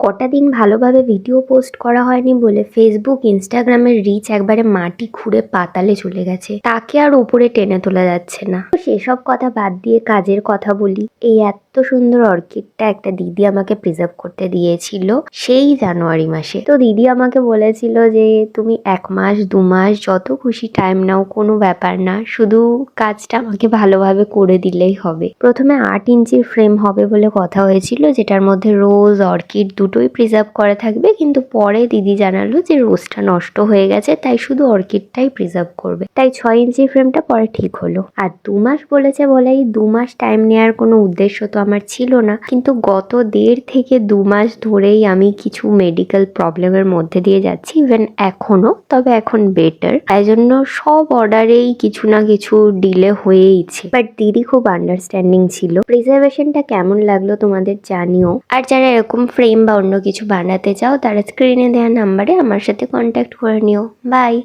কটা দিন ভালোভাবে ভিডিও পোস্ট করা হয়নি বলে ফেসবুক ইনস্টাগ্রামের রিচ একবারে মাটি খুঁড়ে পাতালে চলে গেছে। তাকে আর উপরে টেনে তোলা যাচ্ছে না। তো সেসব কথা বাদ দিয়ে কাজের কথা বলি। এই এত সুন্দর অর্কিডটা একটা দিদি আমাকে প্রিজার্ভ করতে দিয়েছিল সেই জানুয়ারি মাসে। তো দিদি আমাকে বলেছিল যে তুমি 1 মাস 2 মাস যত খুশি টাইম নাও, কোনো ব্যাপার না, শুধু কাজটা আমাকে ভালোভাবে করে দিলেই হবে। প্রথমে 8 ইঞ্চির ফ্রেম হবে বলে কথা হয়েছিল, যেটার মধ্যে রোজ অর্কিড দুটোই প্রিজার্ভ করা থাকবে, কিন্তু পরে দিদি জানালো যে রোজটা নষ্ট হয়ে গেছে, তাই শুধু অর্কিডটাই প্রিজার্ভ করবে। তাই 6 ইঞ্চির ফ্রেমটা পরে ঠিক হলো। আর 2 মাস বলেছে বলেই 2 মাস টাইম নেওয়ার কোনো উদ্দেশ্য তো আমার ছিল না, কিন্তু গত 1.5 থেকে 2 মাস ধরেই আমি কিছু মেডিকেল প্রবলেমের মধ্যে দিয়ে যাচ্ছি, ইভেন এখনো, তবে এখন বেটার। তাই জন্য সব অর্ডারেই কিছু না কিছু ডিলে হয়েইছে। বাট দিদি খুব আন্ডারস্ট্যান্ডিং ছিল। প্রিজার্ভেশনটা কেমন লাগলো তোমাদের জানিও। আর যারা এরকম ফ্রেম বা অন্য কিছু বানাতে চাও তারা স্ক্রিনে দেওয়া নাম্বারে আমার সাথে কন্ট্যাক্ট করে নিও। বাই।